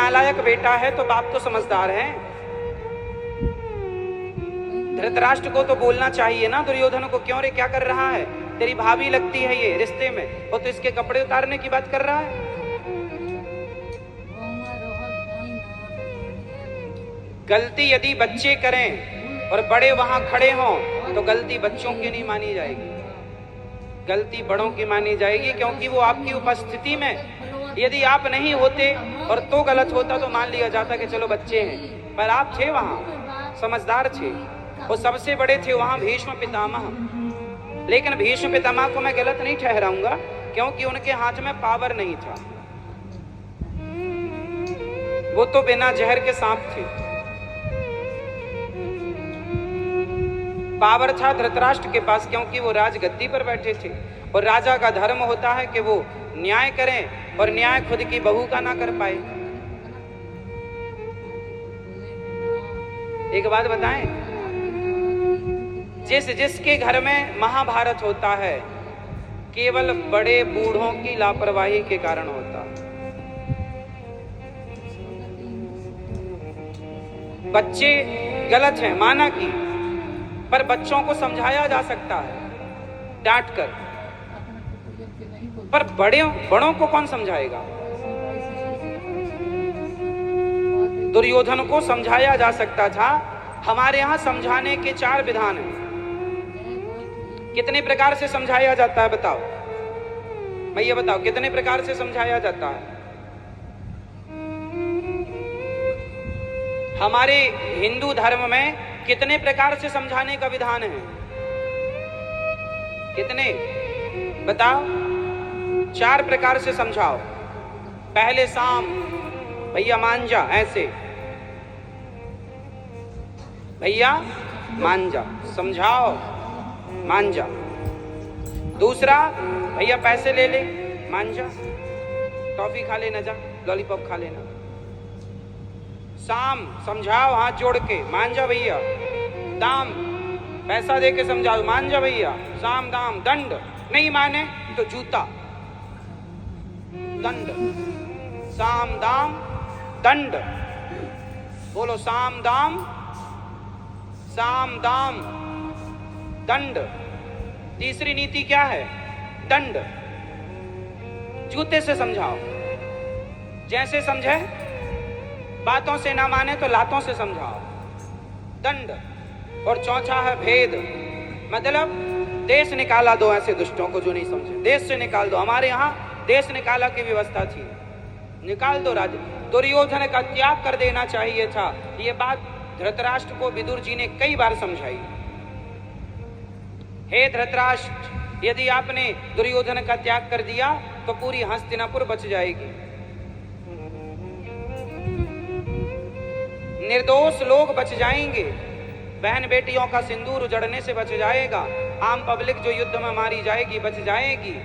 नालायक बेटा है तो बाप तो समझदार है। धृतराष्ट्र को तो बोलना चाहिए ना दुर्योधन को, क्यों रे क्या कर रहा है, तेरी भाभी लगती है ये रिश्ते में, वो तो इसके कपड़े उतारने की बात कर रहा है। गलती यदि बच्चे करें और बड़े वहां खड़े हों तो गलती बच्चों की नहीं मानी जाएगी, गलती बड़ों की मानी जाएगी, क्योंकि वो आपकी उपस्थिति में यदि आप नहीं होते और तो गलत होता तो मान लिया जाता कि चलो बच्चे हैं, पर आप थे वहां, समझदार थे, वो सबसे बड़े थे वहां भीष्म पितामह। लेकिन भीष्म पितामह को मैं गलत नहीं ठहराऊंगा, क्योंकि उनके हाथ में पावर नहीं था, वो तो बिना जहर के सांप थे। पावर था धृतराष्ट्र के पास, क्योंकि वो राजगद्दी पर बैठे थे, और राजा का धर्म होता है कि वो न्याय करें, और न्याय खुद की बहू का ना कर पाए। एक बात बताएं, जिसके घर में महाभारत होता है केवल बड़े बूढ़ों की लापरवाही के कारण होता है। बच्चे गलत हैं माना कि, पर बच्चों को समझाया जा सकता है डांट कर, पर बड़ों को कौन समझाएगा। दुर्योधन को समझाया जा सकता था। हमारे यहां समझाने के 4 विधान हैं। कितने प्रकार से समझाया जाता है बताओ, मैं ये बताओ कितने प्रकार से समझाया जाता है। हमारे हिंदू धर्म में कितने प्रकार से समझाने का विधान है, कितने बताओ। 4 प्रकार से समझाओ। पहले साम, भैया मान जा, ऐसे भैया मान जा, समझाओ मान जा। दूसरा, भैया पैसे ले ले, मान जा, टॉफी खा लेना, जा लॉलीपॉप खा लेना। साम, समझाओ हाथ जोड़ के, मान जा भैया। दाम, पैसा दे के समझाओ, मान जा भैया। साम दाम। दंड, नहीं माने तो जूता, दंड। साम दाम दंड, बोलो साम दाम, साम दाम दंड। तीसरी नीति क्या है, दंड। जूते से समझाओ, जैसे समझे, बातों से ना माने तो लातों से समझाओ, दंड। और चौथा है भेद, मतलब देश निकाला दो ऐसे दुष्टों को जो नहीं समझे, देश से निकाल दो। हमारे यहाँ देश निकाला की व्यवस्था थी, निकाल दो राज्य। दुर्योधन का त्याग कर देना चाहिए था। ये बात धृतराष्ट्र को विदुर जी ने कई बार समझाई। हे धृतराष्ट्र, यदि आपने दुर्योधन का त्याग कर दिया तो पूरी हस्तिनापुर बच जाएगी, निर्दोष लोग बच जाएंगे, बहन बेटियों का सिंदूर उजड़ने से बच जाएगा, आम पब्लिक जो युद्ध में मारी जाएगी बच जाएगी।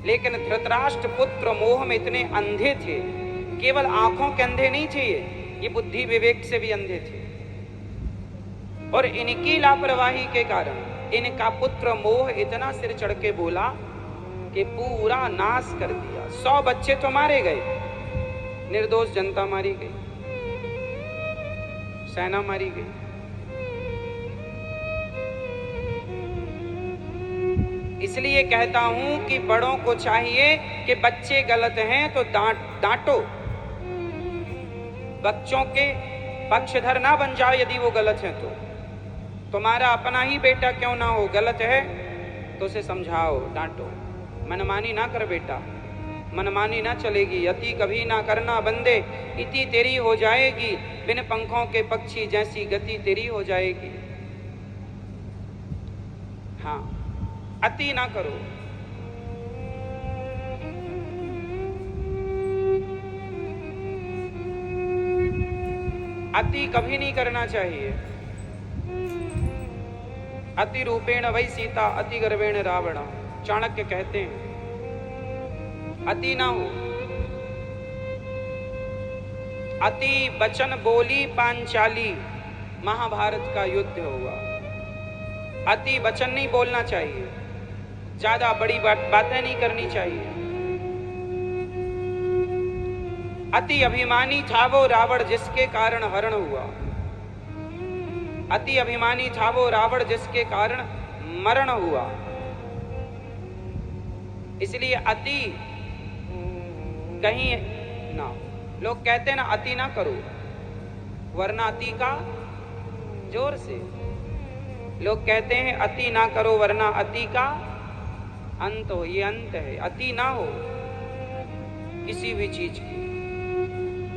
लेकिन धृतराष्ट्र पुत्र मोह में इतने अंधे थे, केवल आंखों के अंधे नहीं थे ये बुद्धि विवेक से भी अंधे थे। और इनकी लापरवाही के कारण इनका पुत्र मोह इतना सिर चढ़ के बोला कि पूरा नाश कर दिया। 100 बच्चे तो मारे गए, निर्दोष जनता मारी गई, सेना मारी गई। इसलिए कहता हूं कि बड़ों को चाहिए कि बच्चे गलत हैं तो डांटो, बच्चों के पक्षधर ना बन जाओ। यदि वो गलत हैं तो तुम्हारा अपना ही बेटा क्यों ना हो, गलत है तो उसे समझाओ, डांटो। मनमानी ना कर बेटा, मनमानी ना चलेगी। अति कभी ना करना बंदे, इति तेरी हो जाएगी, बिन पंखों के पक्षी जैसी गति तेरी हो जाएगी। हाँ, अति ना करो। अति कभी नहीं करना चाहिए। अति रूपेण वही सीता, अति गर्वेण रावण, चाणक्य कहते हैं अति ना हो। अति बचन बोली पांचाली, महाभारत का युद्ध हुआ। अति वचन नहीं बोलना चाहिए, ज्यादा बड़ी बातें नहीं करनी चाहिए। अति अभिमानी था वो रावण जिसके कारण हरण हुआ। अति अभिमानी था वो रावण जिसके कारण मरण हुआ। इसलिए अति कहीं ना, लोग कहते हैं ना अति ना करो वरना अति का, जोर से लोग कहते हैं अति ना करो वरना अति का अंत हो। ये अंत है, अति ना हो किसी भी चीज की।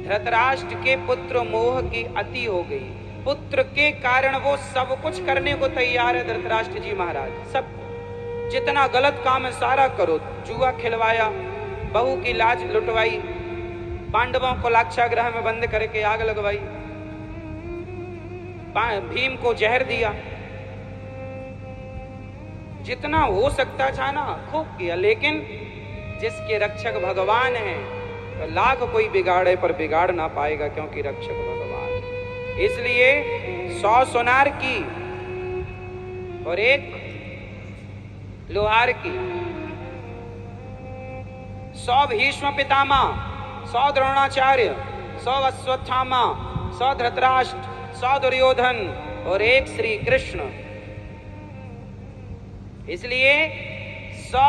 धृतराष्ट्र के पुत्र मोह की अति हो गई। पुत्र के कारण वो सब कुछ करने को तैयार है धृतराष्ट्र जी महाराज। सब जितना गलत काम है सारा करो। जुआ खिलवाया, बहू की लाज लुटवाई, पांडवों को लाक्षागृह में बंद करके आग लगवाई, भीम को जहर दिया, जितना हो सकता था ना खूब किया। लेकिन जिसके रक्षक भगवान है तो लाख कोई बिगाड़े पर बिगाड़ ना पाएगा, क्योंकि रक्षक भगवान है। इसलिए 100 सोनार की और 1 लोहार की, 100 भीष्म पितामह, 100 द्रोणाचार्य, 100 अश्वत्थामा, 100 धृतराष्ट्र, 100 दुर्योधन और 1 श्री कृष्ण। इसलिए 100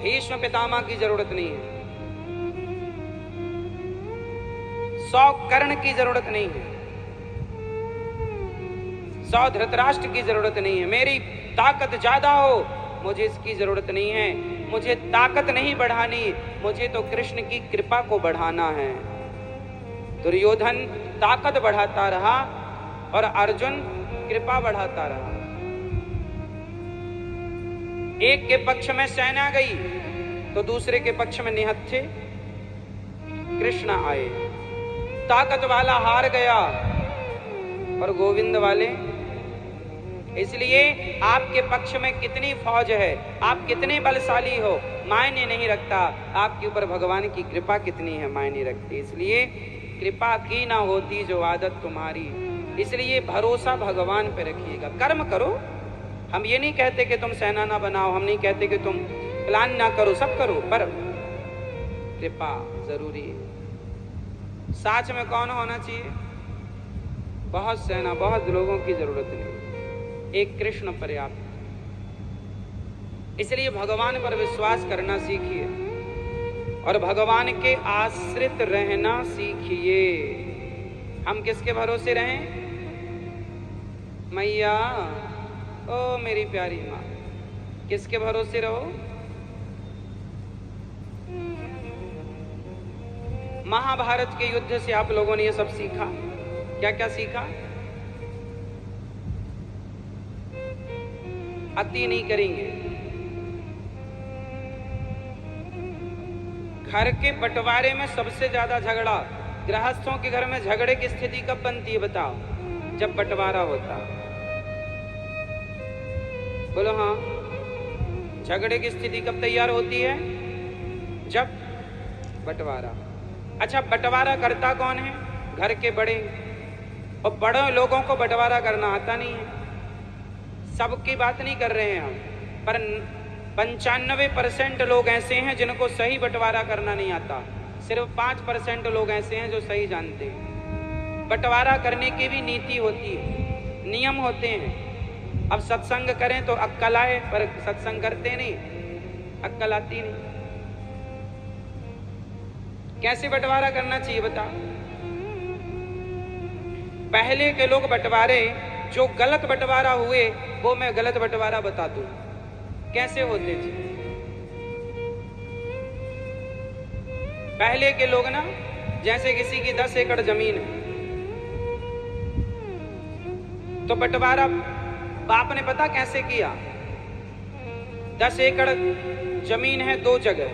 भीष्म पितामह की जरूरत नहीं है, 100 कर्ण की जरूरत नहीं है, 100 धृतराष्ट्र की जरूरत नहीं है। मेरी ताकत ज्यादा हो, मुझे इसकी जरूरत नहीं है। मुझे ताकत नहीं बढ़ानी, मुझे तो कृष्ण की कृपा को बढ़ाना है। दुर्योधन ताकत बढ़ाता रहा और अर्जुन कृपा बढ़ाता रहा। एक के पक्ष में सेना गई तो दूसरे के पक्ष में निहत्थे कृष्ण आए। ताकत वाला हार गया और गोविंद वाले। इसलिए आपके पक्ष में कितनी फौज है, आप कितने बलशाली हो, मायने नहीं रखता। आपके ऊपर भगवान की कृपा कितनी है मायने रखती। इसलिए कृपा की ना होती जो आदत तुम्हारी। इसलिए भरोसा भगवान पे रखिएगा। कर्म करो, हम ये नहीं कहते कि तुम सेना ना बनाओ, हम नहीं कहते कि तुम प्लान ना करो, सब करो, पर कृपा जरूरी है। साथ में कौन होना चाहिए? बहुत सेना, बहुत लोगों की जरूरत नहीं, एक कृष्ण पर्याप्त। इसलिए भगवान पर विश्वास करना सीखिए और भगवान के आश्रित रहना सीखिए। हम किसके भरोसे रहें? मैया, ओ मेरी प्यारी माँ, किसके भरोसे रहो? महाभारत के युद्ध से आप लोगों ने ये सब सीखा। क्या क्या सीखा? अति नहीं करेंगे। घर के बंटवारे में सबसे ज्यादा झगड़ा, गृहस्थों के घर में झगड़े की स्थिति कब बनती है बताओ? जब बंटवारा होता। बोलो हाँ। झगड़े की स्थिति कब तैयार होती है? जब बंटवारा। अच्छा, बंटवारा करता कौन है? घर के बड़े। और बड़े लोगों को बंटवारा करना आता नहीं है। सबकी बात नहीं कर रहे हैं हम, पर 95% लोग ऐसे हैं जिनको सही बंटवारा करना नहीं आता। सिर्फ 5% लोग ऐसे हैं जो सही जानते हैं। बंटवारा करने की भी नीति होती है, नियम होते हैं। अब सत्संग करें तो अक्कल आए, पर सत्संग करते नहीं, अक्कल आती नहीं। कैसे बंटवारा करना चाहिए बता? पहले के लोग बंटवारे, जो गलत बंटवारा हुए वो मैं गलत बंटवारा बता दूं कैसे होते थे। पहले के लोग ना, जैसे किसी की 10 एकड़ जमीन है तो बंटवारा बाप ने पता कैसे किया? 10 एकड़ जमीन है 2 जगह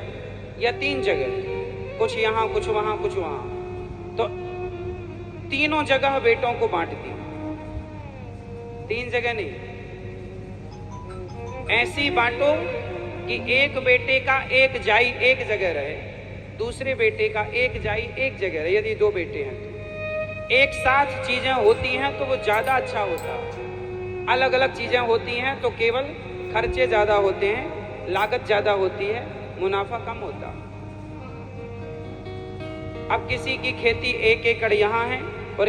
या 3 जगह, कुछ यहां कुछ वहां कुछ वहां, तो तीनों जगह बेटों को बांट दी। 3 जगह नहीं, ऐसी बांटो कि एक बेटे का एक जाई एक जगह रहे, दूसरे बेटे का एक जाई एक जगह रहे। यदि 2 बेटे हैं तो एक साथ चीजें होती हैं तो वो ज्यादा अच्छा होता है। अलग अलग चीजें होती हैं तो केवल खर्चे ज्यादा होते हैं, लागत ज्यादा होती है, मुनाफा कम होता। अब किसी की खेती 1 एकड़ यहाँ है और